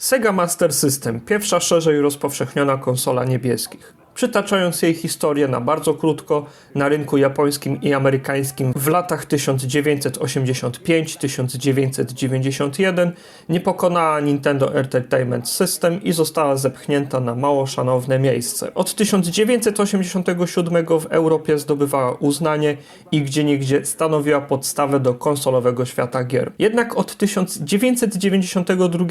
Sega Master System, pierwsza szerzej rozpowszechniona konsola niebieskich. Przytaczając jej historię na bardzo krótko, na rynku japońskim i amerykańskim w latach 1985-1991 nie pokonała Nintendo Entertainment System i została zepchnięta na mało szanowne miejsce. Od 1987 w Europie zdobywała uznanie i gdzieniegdzie stanowiła podstawę do konsolowego świata gier. Jednak od 1992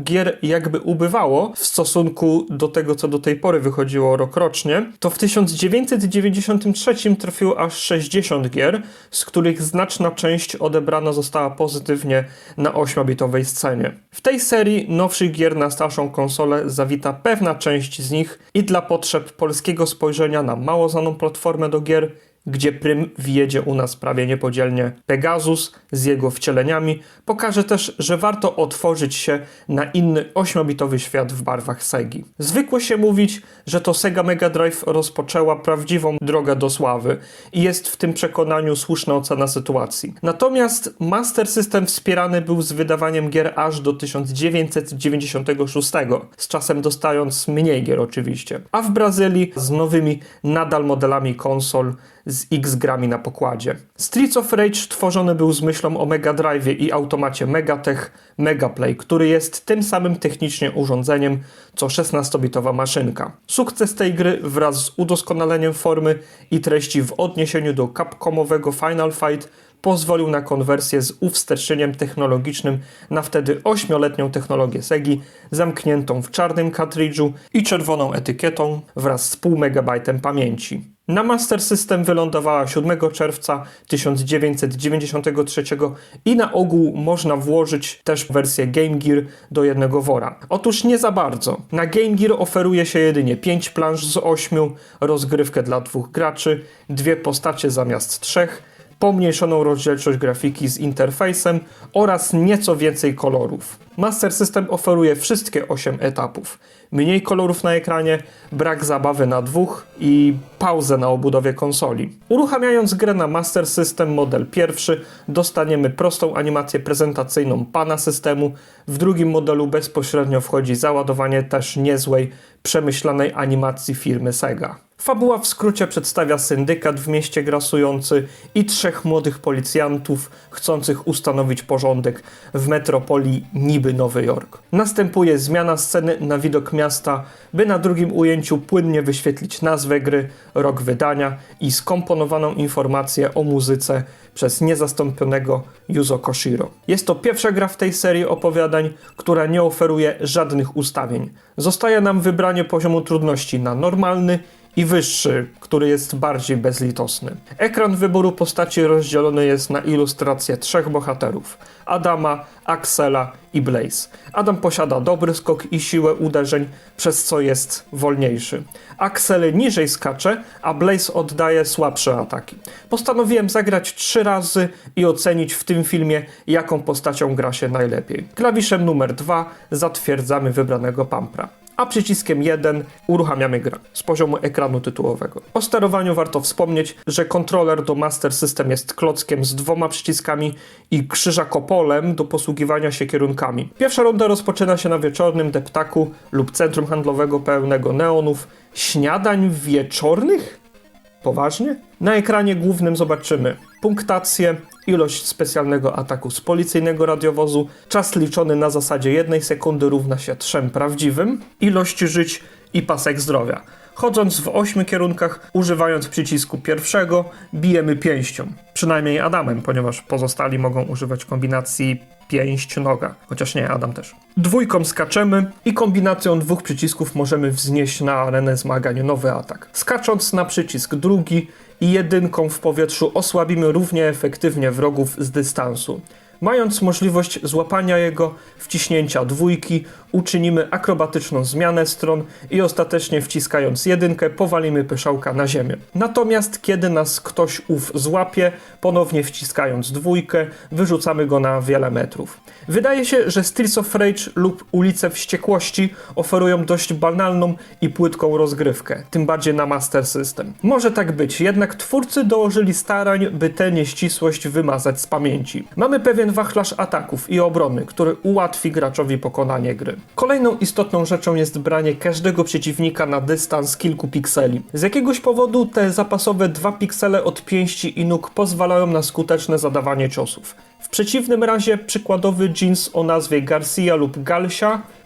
gier jakby ubywało w stosunku do tego, co do tej pory wychodziło rokrocznie, to w 1993 trafiło aż 60 gier, z których znaczna część odebrana została pozytywnie na 8-bitowej scenie. W tej serii nowszych gier na starszą konsolę zawita pewna część z nich i dla potrzeb polskiego spojrzenia na mało znaną platformę do gier, gdzie prym wjedzie u nas prawie niepodzielnie Pegasus z jego wcieleniami, pokaże też, że warto otworzyć się na inny 8-bitowy świat w barwach Segi. Zwykło się mówić, że to Sega Mega Drive rozpoczęła prawdziwą drogę do sławy i jest w tym przekonaniu słuszna ocena sytuacji. Natomiast Master System wspierany był z wydawaniem gier aż do 1996, z czasem dostając mniej gier oczywiście, a w Brazylii z nowymi nadal modelami konsol z X grami na pokładzie. Streets of Rage tworzony był z myślą o Mega Drive i automacie Megatech Megaplay, który jest tym samym technicznie urządzeniem co 16-bitowa maszynka. Sukces tej gry wraz z udoskonaleniem formy i treści w odniesieniu do capcomowego Final Fight pozwolił na konwersję z uwsteczeniem technologicznym na wtedy 8-letnią technologię Segi, zamkniętą w czarnym kartridżu i czerwoną etykietą wraz z pół megabajtem pamięci. Na Master System wylądowała 7 czerwca 1993 i na ogół można włożyć też wersję Game Gear do jednego wora. Otóż nie za bardzo. Na Game Gear oferuje się jedynie 5 plansz z 8, rozgrywkę dla 2 graczy, 2 postacie zamiast 3, pomniejszoną rozdzielczość grafiki z interfejsem oraz nieco więcej kolorów. Master System oferuje wszystkie 8 etapów. Mniej kolorów na ekranie, brak zabawy na 2 i pauzę na obudowie konsoli. Uruchamiając grę na Master System model pierwszy, dostaniemy prostą animację prezentacyjną pana systemu. W drugim modelu bezpośrednio wchodzi załadowanie też niezłej, przemyślanej animacji firmy Sega. Fabuła w skrócie przedstawia syndykat w mieście grasujący i 3 młodych policjantów chcących ustanowić porządek w metropolii niby Nowy Jork. Następuje zmiana sceny na widok miasta, by na drugim ujęciu płynnie wyświetlić nazwę gry, rok wydania i skomponowaną informację o muzyce przez niezastąpionego Yuzo Koshiro. Jest to pierwsza gra w tej serii opowiadań, która nie oferuje żadnych ustawień. Zostaje nam wybranie poziomu trudności na normalny i wyższy, który jest bardziej bezlitosny. Ekran wyboru postaci rozdzielony jest na ilustrację 3 bohaterów: Adama, Axela i Blaze. Adam posiada dobry skok i siłę uderzeń, przez co jest wolniejszy. Axel niżej skacze, a Blaze oddaje słabsze ataki. Postanowiłem zagrać 3 razy i ocenić w tym filmie, jaką postacią gra się najlepiej. Klawiszem numer 2 zatwierdzamy wybranego pampra, a przyciskiem 1 uruchamiamy grę z poziomu ekranu tytułowego. O sterowaniu warto wspomnieć, że kontroler do Master System jest klockiem z 2 przyciskami i krzyżakopolem do posługiwania się kierunkami. Pierwsza runda rozpoczyna się na wieczornym deptaku lub centrum handlowego pełnego neonów. Śniadań wieczornych? Poważnie? Na ekranie głównym zobaczymy punktację, ilość specjalnego ataku z policyjnego radiowozu, czas liczony na zasadzie 1 sekundy równa się 3 prawdziwym, ilość żyć i pasek zdrowia. Chodząc w 8 kierunkach, używając przycisku pierwszego, bijemy pięścią. Przynajmniej Adamem, ponieważ pozostali mogą używać kombinacji pięść-noga, chociaż nie, Adam też. 2 skaczemy i kombinacją 2 przycisków możemy wznieść na arenę zmagań nowy atak. Skacząc na przycisk 2 i 1 w powietrzu osłabimy równie efektywnie wrogów z dystansu. Mając możliwość złapania jego, wciśnięcia 2, uczynimy akrobatyczną zmianę stron i ostatecznie wciskając 1 powalimy pyszałka na ziemię. Natomiast kiedy nas ktoś ów złapie, ponownie wciskając 2, wyrzucamy go na wiele metrów. Wydaje się, że Streets of Rage lub Ulice Wściekłości oferują dość banalną i płytką rozgrywkę, tym bardziej na Master System. Może tak być, jednak twórcy dołożyli starań, by tę nieścisłość wymazać z pamięci. Mamy pewien wachlarz ataków i obrony, który ułatwi graczowi pokonanie gry. Kolejną istotną rzeczą jest branie każdego przeciwnika na dystans kilku pikseli. Z jakiegoś powodu te zapasowe 2 piksele od pięści i nóg pozwalają na skuteczne zadawanie ciosów. W przeciwnym razie przykładowy dżins o nazwie Garcia lub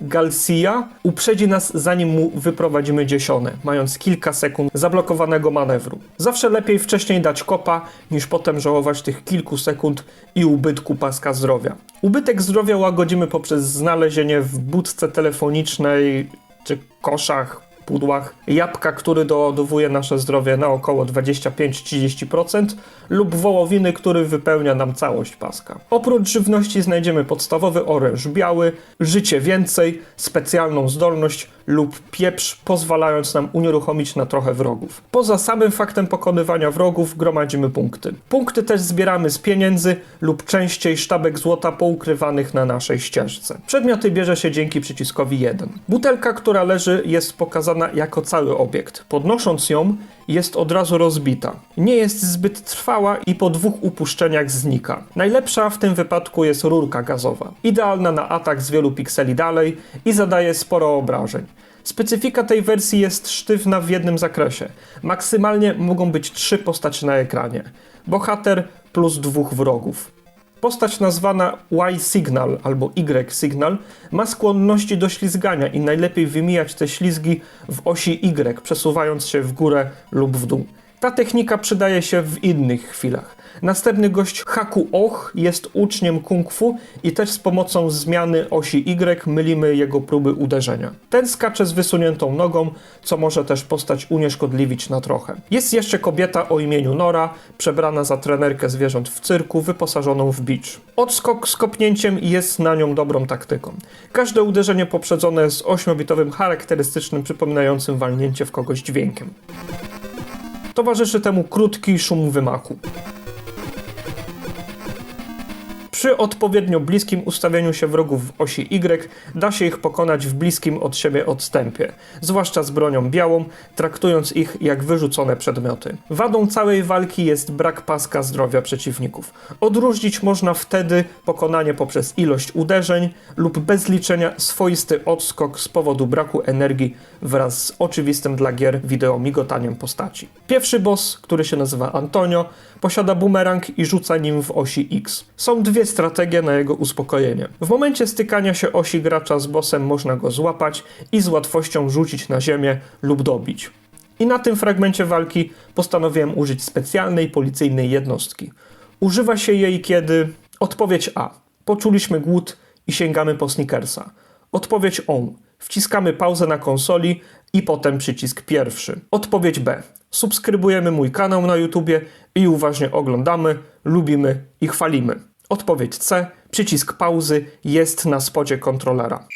Galcia uprzedzi nas, zanim mu wyprowadzimy dziesionę, mając kilka sekund zablokowanego manewru. Zawsze lepiej wcześniej dać kopa, niż potem żałować tych kilku sekund i ubytku paska zdrowia. Ubytek zdrowia łagodzimy poprzez znalezienie w budce telefonicznej czy koszach, pudłach jabłka, który doładowuje nasze zdrowie na około 25-30% lub wołowiny, który wypełnia nam całość paska. Oprócz żywności znajdziemy podstawowy oręż biały, życie więcej, specjalną zdolność lub pieprz, pozwalając nam unieruchomić na trochę wrogów. Poza samym faktem pokonywania wrogów gromadzimy punkty. Punkty też zbieramy z pieniędzy lub częściej sztabek złota poukrywanych na naszej ścieżce. Przedmioty bierze się dzięki przyciskowi 1. Butelka, która leży, jest pokazana jako cały obiekt. Podnosząc ją, jest od razu rozbita. Nie jest zbyt trwała i po 2 upuszczeniach znika. Najlepsza w tym wypadku jest rurka gazowa. Idealna na atak z wielu pikseli dalej i zadaje sporo obrażeń. Specyfika tej wersji jest sztywna w jednym zakresie. Maksymalnie mogą być 3 postacie na ekranie. Bohater plus 2 wrogów. Postać nazwana Y-Signal albo Y-Signal ma skłonności do ślizgania i najlepiej wymijać te ślizgi w osi Y, przesuwając się w górę lub w dół. Ta technika przydaje się w innych chwilach. Następny gość Haku Och jest uczniem kung fu i też z pomocą zmiany osi Y mylimy jego próby uderzenia. Ten skacze z wysuniętą nogą, co może też postać unieszkodliwić na trochę. Jest jeszcze kobieta o imieniu Nora, przebrana za trenerkę zwierząt w cyrku, wyposażoną w bicz. Odskok z kopnięciem jest na nią dobrą taktyką. Każde uderzenie poprzedzone jest 8-bitowym charakterystycznym, przypominającym walnięcie w kogoś dźwiękiem. Towarzyszy temu krótki szum wymachu. Przy odpowiednio bliskim ustawieniu się wrogów w osi Y da się ich pokonać w bliskim od siebie odstępie, zwłaszcza z bronią białą, traktując ich jak wyrzucone przedmioty. Wadą całej walki jest brak paska zdrowia przeciwników. Odróżnić można wtedy pokonanie poprzez ilość uderzeń lub bez liczenia swoisty odskok z powodu braku energii wraz z oczywistym dla gier wideo migotaniem postaci. Pierwszy boss, który się nazywa Antonio, posiada bumerang i rzuca nim w osi X. Są 2 strategie na jego uspokojenie. W momencie stykania się osi gracza z bossem można go złapać i z łatwością rzucić na ziemię lub dobić. I na tym fragmencie walki postanowiłem użyć specjalnej policyjnej jednostki. Używa się jej, kiedy... Odpowiedź A. Poczuliśmy głód i sięgamy po Snickersa. Odpowiedź O. Wciskamy pauzę na konsoli i potem przycisk pierwszy. Odpowiedź B. Subskrybujemy mój kanał na YouTubie i uważnie oglądamy, lubimy i chwalimy. Odpowiedź C. Przycisk pauzy jest na spodzie kontrolera.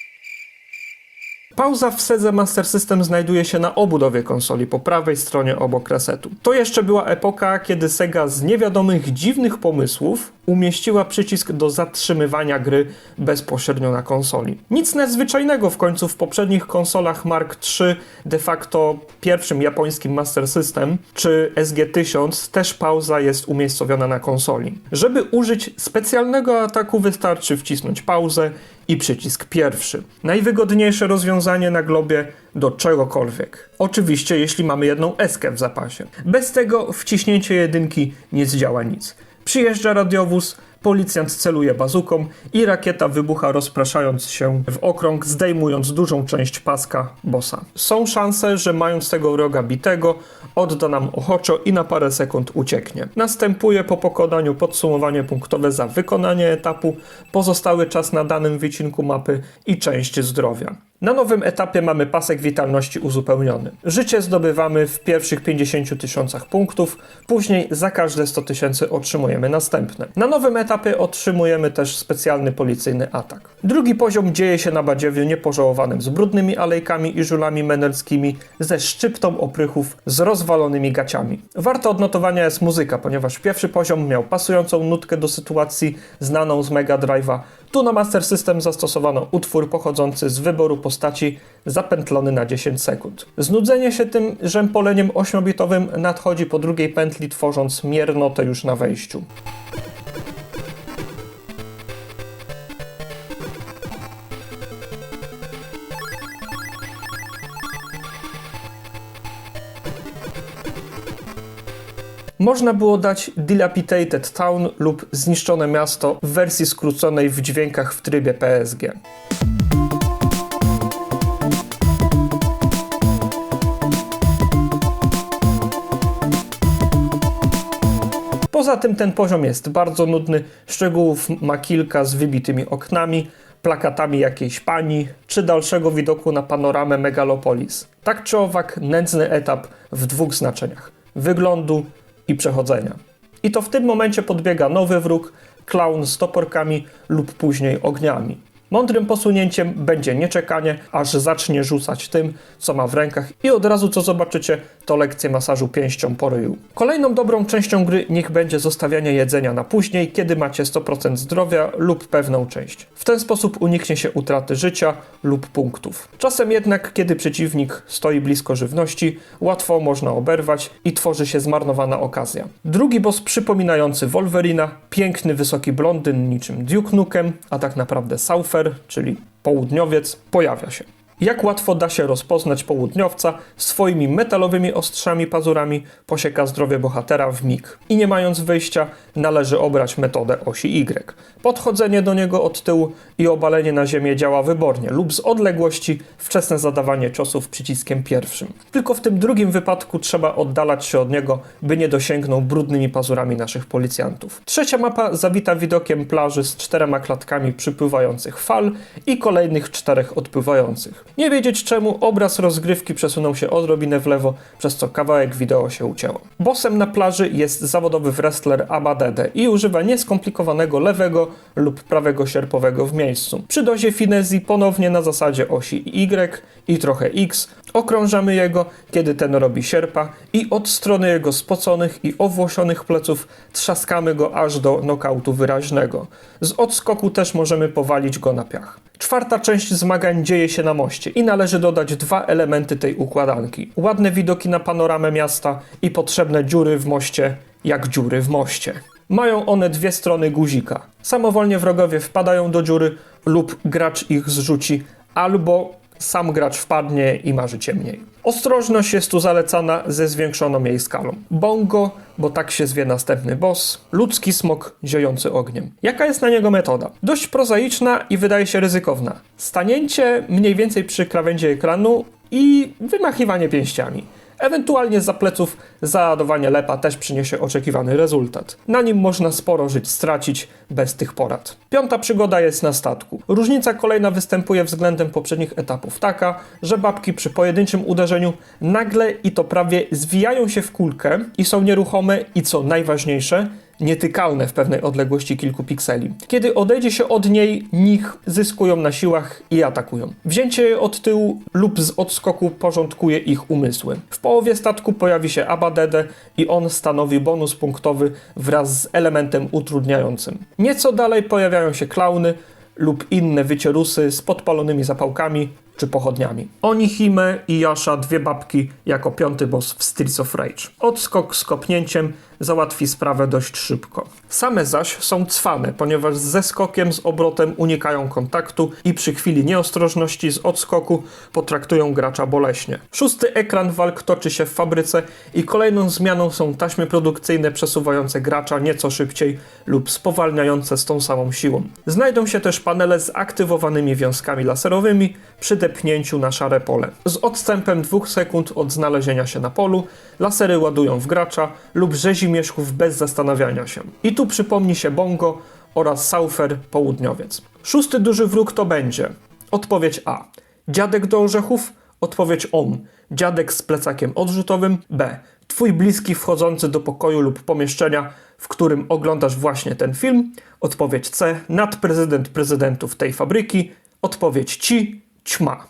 Pauza w Sega Master System znajduje się na obudowie konsoli po prawej stronie obok resetu. To jeszcze była epoka, kiedy Sega z niewiadomych dziwnych pomysłów umieściła przycisk do zatrzymywania gry bezpośrednio na konsoli. Nic nadzwyczajnego, w końcu w poprzednich konsolach Mark III, de facto pierwszym japońskim Master System, czy SG-1000 też pauza jest umiejscowiona na konsoli. Żeby użyć specjalnego ataku wystarczy wcisnąć pauzę i przycisk pierwszy. Najwygodniejsze rozwiązanie na globie do czegokolwiek. Oczywiście jeśli mamy jedną eskę w zapasie. Bez tego wciśnięcie jedynki nie zdziała nic. Przyjeżdża radiowóz, policjant celuje bazuką i rakieta wybucha, rozpraszając się w okrąg, zdejmując dużą część paska bossa. Są szanse, że mając tego wroga bitego, odda nam ochoczo i na parę sekund ucieknie. Następuje po pokonaniu podsumowanie punktowe za wykonanie etapu, pozostały czas na danym wycinku mapy i część zdrowia. Na nowym etapie mamy pasek witalności uzupełniony. Życie zdobywamy w pierwszych 50 000 punktów, później za każde 100 000 otrzymujemy następne. Na nowym etapie otrzymujemy też specjalny policyjny atak. Drugi poziom dzieje się na badziewiu niepożałowanym z brudnymi alejkami i żulami menelskimi, ze szczyptą oprychów, z rozwalonymi gaciami. Warto odnotowania jest muzyka, ponieważ pierwszy poziom miał pasującą nutkę do sytuacji znaną z Mega Drive'a. Tu na Master System zastosowano utwór pochodzący z wyboru postaci zapętlony na 10 sekund. Znudzenie się tym rzępoleniem 8-bitowym nadchodzi po drugiej pętli, tworząc miernotę już na wejściu. można było dać Dilapidated Town lub Zniszczone Miasto w wersji skróconej w dźwiękach w trybie PSG. Poza tym ten poziom jest bardzo nudny, szczegółów ma kilka z wybitymi oknami, plakatami jakiejś pani, czy dalszego widoku na panoramę Megalopolis. Tak czy owak nędzny etap w dwóch znaczeniach: wyglądu i przechodzenia. I to w tym momencie podbiega nowy wróg, klaun z toporkami lub później ogniami. Mądrym posunięciem będzie nieczekanie, aż zacznie rzucać tym, co ma w rękach i od razu co zobaczycie, to lekcje masażu pięścią po ryju. Kolejną dobrą częścią gry niech będzie zostawianie jedzenia na później, kiedy macie 100% zdrowia lub pewną część. W ten sposób uniknie się utraty życia lub punktów. Czasem jednak, kiedy przeciwnik stoi blisko żywności, łatwo można oberwać i tworzy się zmarnowana okazja. Drugi boss przypominający Wolverina, piękny, wysoki blondyn niczym Duke Nukem, a tak naprawdę Saufer, czyli południowiec, pojawia się. Jak łatwo da się rozpoznać południowca, swoimi metalowymi ostrzami pazurami posieka zdrowie bohatera w mig. I nie mając wyjścia, należy obrać metodę osi Y. Podchodzenie do niego od tyłu i obalenie na ziemię działa wybornie lub z odległości wczesne zadawanie ciosów przyciskiem pierwszym. Tylko w tym drugim wypadku trzeba oddalać się od niego, by nie dosięgnął brudnymi pazurami naszych policjantów. Trzecia mapa zawita widokiem plaży z 4 klatkami przypływających fal i kolejnych 4 odpływających. Nie wiedzieć czemu obraz rozgrywki przesunął się odrobinę w lewo, przez co kawałek wideo się ucięło. Bossem na plaży jest zawodowy wrestler Abadede i używa nieskomplikowanego lewego lub prawego sierpowego w miejscu. Przy dozie finezji ponownie na zasadzie osi Y i trochę X okrążamy jego, kiedy ten robi sierpa i od strony jego spoconych i owłosionych pleców trzaskamy go aż do nokautu wyraźnego. Z odskoku też możemy powalić go na piach. Czwarta część zmagań dzieje się na moście i należy dodać 2 elementy tej układanki. Ładne widoki na panoramę miasta i potrzebne dziury w moście, jak dziury w moście. Mają one 2 strony guzika. Samowolnie wrogowie wpadają do dziury lub gracz ich zrzuci, albo sam gracz wpadnie i ma życie mniej. Ostrożność jest tu zalecana ze zwiększoną jej skalą. Bongo, bo tak się zwie następny boss, ludzki smok ziojący ogniem. Jaka jest na niego metoda? Dość prozaiczna i wydaje się ryzykowna. Stanięcie mniej więcej przy krawędzi ekranu i wymachiwanie pięściami. Ewentualnie za pleców załadowanie lepa też przyniesie oczekiwany rezultat. Na nim można sporo żyć stracić bez tych porad. Piąta przygoda jest na statku. Różnica kolejna występuje względem poprzednich etapów taka, że babki przy pojedynczym uderzeniu nagle i to prawie zwijają się w kulkę i są nieruchome i co najważniejsze, nietykalne w pewnej odległości kilku pikseli. Kiedy odejdzie się od niej, nich zyskują na siłach i atakują. Wzięcie je od tyłu lub z odskoku porządkuje ich umysły. W połowie statku pojawi się Abadede i on stanowi bonus punktowy wraz z elementem utrudniającym. Nieco dalej pojawiają się klauny lub inne wycierusy z podpalonymi zapałkami czy pochodniami. Onihime i Yasha, 2 babki, jako 5. boss w Streets of Rage. Odskok z kopnięciem załatwi sprawę dość szybko. Same zaś są cwane, ponieważ ze skokiem z obrotem unikają kontaktu i przy chwili nieostrożności z odskoku potraktują gracza boleśnie. 6. ekran walk toczy się w fabryce i kolejną zmianą są taśmy produkcyjne przesuwające gracza nieco szybciej lub spowalniające z tą samą siłą. Znajdą się też panele z aktywowanymi wiązkami laserowymi przy depnięciu na szare pole. Z odstępem 2 sekund od znalezienia się na polu lasery ładują w gracza lub rzezi mieszków bez zastanawiania się. I tu przypomni się Bongo oraz Saufer, południowiec. 6. duży wróg to będzie odpowiedź A. Dziadek do orzechów, odpowiedź OM. Dziadek z plecakiem odrzutowym. B. Twój bliski wchodzący do pokoju lub pomieszczenia, w którym oglądasz właśnie ten film. Odpowiedź C. Nadprezydent prezydentów tej fabryki. Odpowiedź ci. Ćma.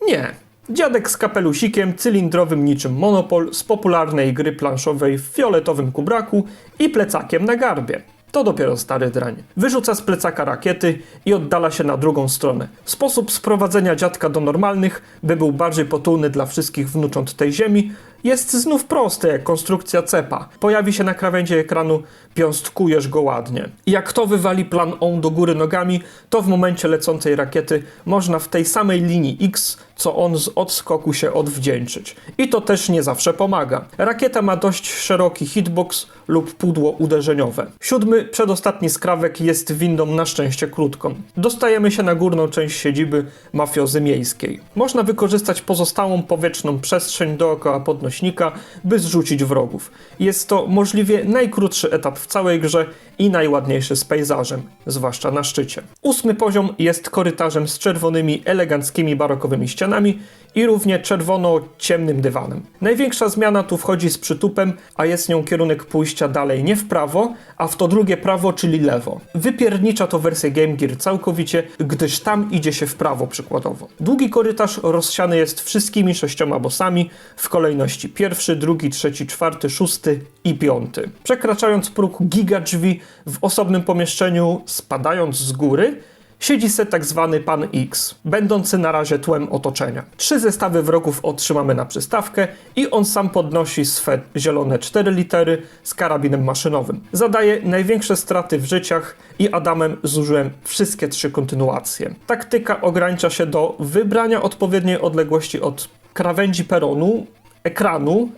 Nie. Dziadek z kapelusikiem cylindrowym niczym Monopol z popularnej gry planszowej w fioletowym kubraku i plecakiem na garbie. To dopiero stary drań. Wyrzuca z plecaka rakiety i oddala się na drugą stronę. Sposób sprowadzenia dziadka do normalnych, by był bardziej potulny dla wszystkich wnucząt tej ziemi, jest znów prosty jak konstrukcja cepa. Pojawi się na krawędzi ekranu, piąstkujesz go ładnie. I jak to wywali plan on do góry nogami, to w momencie lecącej rakiety można w tej samej linii X, co on z odskoku się odwdzięczyć. I to też nie zawsze pomaga. Rakieta ma dość szeroki hitbox lub pudło uderzeniowe. 7, przedostatni skrawek jest windą na szczęście krótką. Dostajemy się na górną część siedziby mafiozy miejskiej. Można wykorzystać pozostałą powietrzną przestrzeń dookoła podnośnika, by zrzucić wrogów. Jest to możliwie najkrótszy etap w całej grze i najładniejszy z pejzażem, zwłaszcza na szczycie. 8 poziom jest korytarzem z czerwonymi, eleganckimi, barokowymi ścianami i równie czerwono-ciemnym dywanem. Największa zmiana tu wchodzi z przytupem, a jest nią kierunek pójścia dalej nie w prawo, a w to drugie prawo, czyli lewo. Wypiernicza to wersję Game Gear całkowicie, gdyż tam idzie się w prawo przykładowo. Długi korytarz rozsiany jest wszystkimi 6 bossami w kolejności 1, 2, 3, 4, 6 i 5. Przekraczając próg giga drzwi w osobnym pomieszczeniu, spadając z góry, siedzi se tak zwany Pan X, będący na razie tłem otoczenia. 3 zestawy wrogów otrzymamy na przystawkę i on sam podnosi swe zielone 4 litery z karabinem maszynowym. Zadaje największe straty w życiach i Adamem zużyłem wszystkie 3 kontynuacje. Taktyka ogranicza się do wybrania odpowiedniej odległości od krawędzi peronu,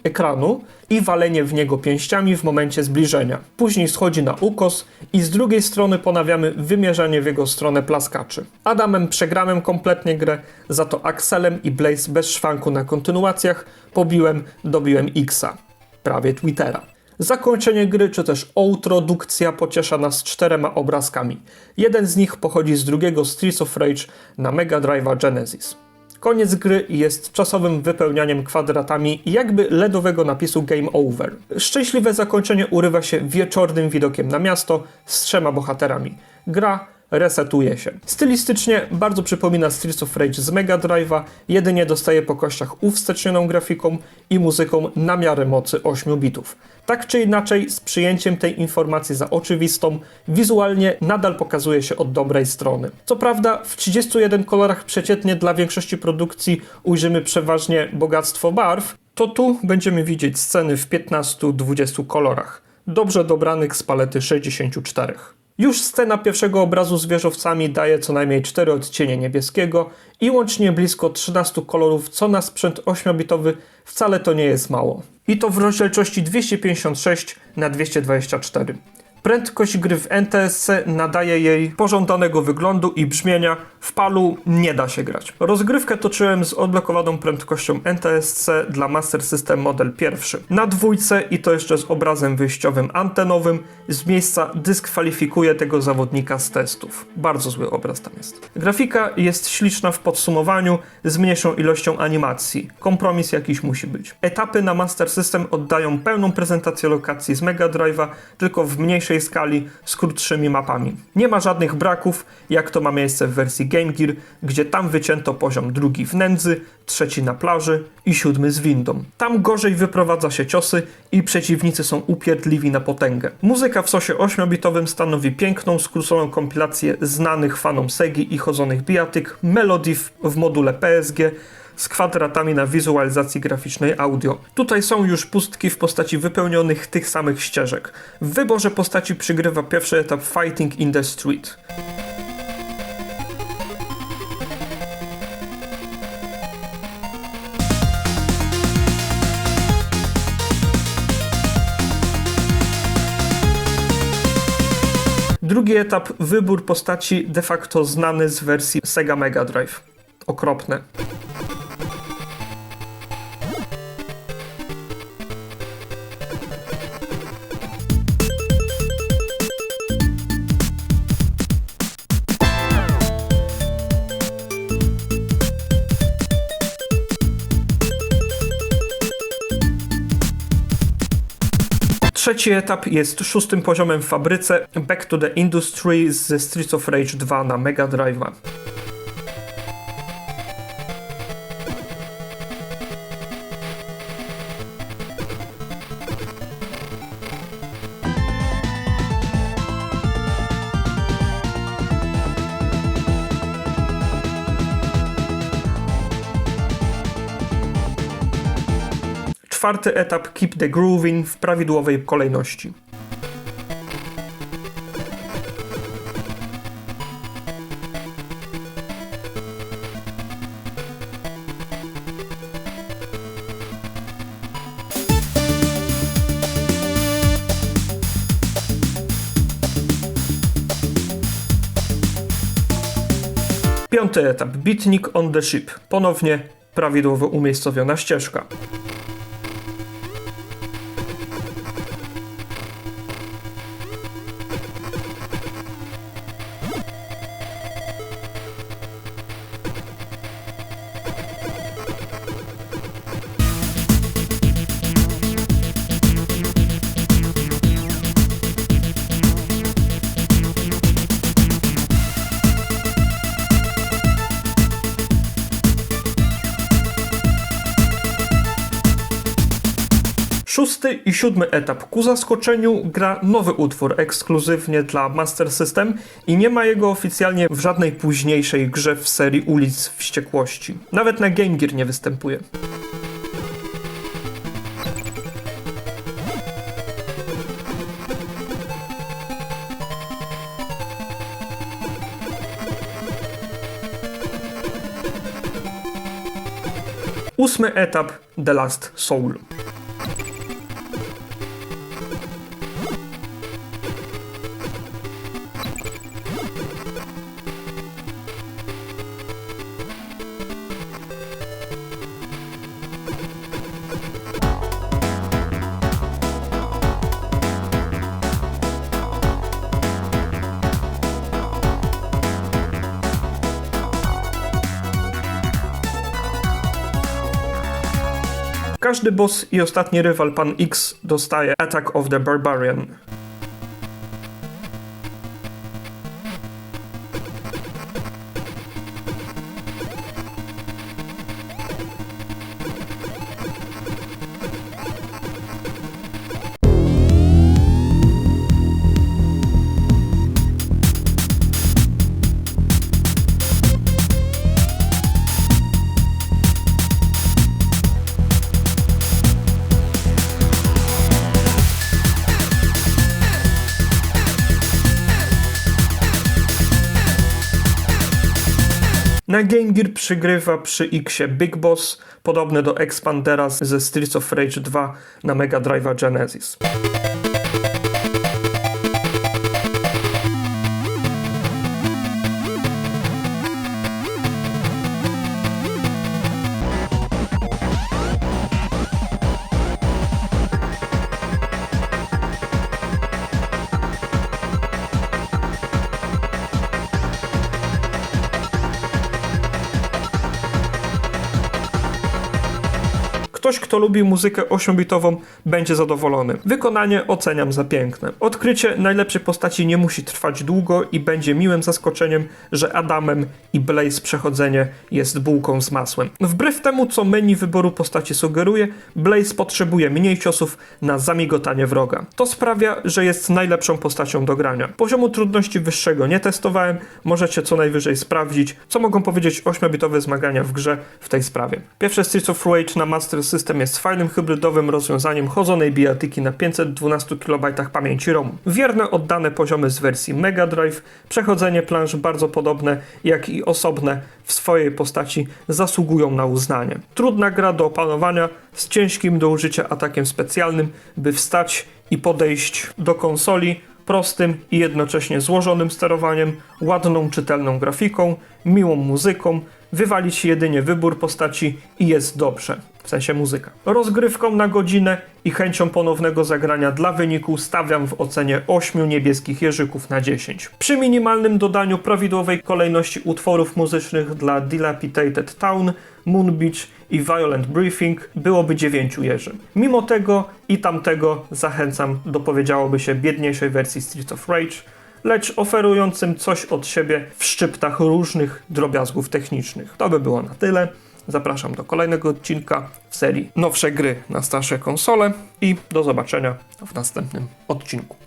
ekranu i walenie w niego pięściami w momencie zbliżenia. Później schodzi na ukos i z drugiej strony ponawiamy wymierzanie w jego stronę plaskaczy. Adamem przegrałem kompletnie grę, za to Axelem i Blaze bez szwanku na kontynuacjach dobiłem Xa, prawie Twittera. Zakończenie gry, czy też outrodukcja pociesza nas 4 obrazkami. Jeden z nich pochodzi z drugiego Streets of Rage na Mega Drive'a Genesis. Koniec gry jest czasowym wypełnianiem kwadratami jakby LEDowego napisu Game Over. Szczęśliwe zakończenie urywa się wieczornym widokiem na miasto z 3 bohaterami. Gra resetuje się. Stylistycznie bardzo przypomina Streets of Rage z Mega Drive'a, jedynie dostaje po kościach uwstecznioną grafiką i muzyką na miarę mocy 8 bitów. Tak czy inaczej, z przyjęciem tej informacji za oczywistą, wizualnie nadal pokazuje się od dobrej strony. Co prawda, w 31 kolorach przeciętnie dla większości produkcji ujrzymy przeważnie bogactwo barw, to tu będziemy widzieć sceny w 15-20 kolorach, dobrze dobranych z palety 64. Już scena pierwszego obrazu z wieżowcami daje co najmniej 4 odcienie niebieskiego i łącznie blisko 13 kolorów, co na sprzęt 8-bitowy wcale to nie jest mało. I to w rozdzielczości 256:224. Prędkość gry w NTSC nadaje jej pożądanego wyglądu i brzmienia. W palu nie da się grać. Rozgrywkę toczyłem z odblokowaną prędkością NTSC dla Master System Model 1. Na 2 i to jeszcze z obrazem wyjściowym antenowym. Z miejsca dyskwalifikuję tego zawodnika z testów. Bardzo zły obraz tam jest. Grafika jest śliczna w podsumowaniu z mniejszą ilością animacji. Kompromis jakiś musi być. Etapy na Master System oddają pełną prezentację lokacji z Mega Drive'a, tylko w mniejszej skali z krótszymi mapami. Nie ma żadnych braków, jak to ma miejsce w wersji Game Gear, gdzie tam wycięto poziom 2 w nędzy, 3 na plaży i 7 z windą. Tam gorzej wyprowadza się ciosy i przeciwnicy są upierdliwi na potęgę. Muzyka w sosie 8-bitowym stanowi piękną, skróconą kompilację znanych fanom Segi i chodzonych bijatyk, melodii w module PSG, z kwadratami na wizualizacji graficznej audio. Tutaj są już pustki w postaci wypełnionych tych samych ścieżek. W wyborze postaci przygrywa pierwszy etap Fighting in the Street. Drugi etap, wybór postaci de facto znany z wersji Sega Mega Drive. Okropne. Trzeci etap jest 6. poziomem w fabryce Back to the Industry ze Streets of Rage 2 na Mega Drive'a. 4. etap Keep the Grooving w prawidłowej kolejności. Piąty etap Beatnik on the Ship. Ponownie prawidłowo umiejscowiona ścieżka. Szósty i 7. etap. Ku zaskoczeniu gra nowy utwór ekskluzywnie dla Master System i nie ma jego oficjalnie w żadnej późniejszej grze w serii Ulic Wściekłości. Nawet na Game Gear nie występuje. Ósmy etap The Last Soul. Każdy boss i ostatni rywal Pan X dostaje Attack of the Barbarian. Na Game Gear przygrywa przy X-ie Big Boss, podobny do Expandera ze Streets of Rage 2 na Mega Drive'a Genesis. Ktoś, kto lubi muzykę 8-bitową, będzie zadowolony. Wykonanie oceniam za piękne. Odkrycie najlepszej postaci nie musi trwać długo i będzie miłym zaskoczeniem, że Adamem i Blaze przechodzenie jest bułką z masłem. Wbrew temu, co menu wyboru postaci sugeruje, Blaze potrzebuje mniej ciosów na zamigotanie wroga. To sprawia, że jest najlepszą postacią do grania. Poziomu trudności wyższego nie testowałem, możecie co najwyżej sprawdzić, co mogą powiedzieć 8-bitowe zmagania w grze w tej sprawie. Pierwsze Streets of Rage na Master System jest fajnym hybrydowym rozwiązaniem chodzonej bijatyki na 512 KB pamięci ROM. Wierne, oddane poziomy z wersji Mega Drive, przechodzenie planż bardzo podobne, jak i osobne w swojej postaci zasługują na uznanie. Trudna gra do opanowania, z ciężkim do użycia atakiem specjalnym, by wstać i podejść do konsoli, prostym i jednocześnie złożonym sterowaniem, ładną, czytelną grafiką, miłą muzyką, wywalić jedynie wybór postaci i jest dobrze, w sensie muzyka. Rozgrywką na godzinę i chęcią ponownego zagrania dla wyniku stawiam w ocenie 8 niebieskich jeżyków na 10. Przy minimalnym dodaniu prawidłowej kolejności utworów muzycznych dla Dilapidated Town, Moon Beach i Violent Briefing byłoby 9 jeży. Mimo tego i tamtego zachęcam do, powiedziałoby się, biedniejszej wersji Streets of Rage, lecz oferującym coś od siebie w szczyptach różnych drobiazgów technicznych. To by było na tyle. Zapraszam do kolejnego odcinka w serii Nowsze gry na starsze konsole i do zobaczenia w następnym odcinku.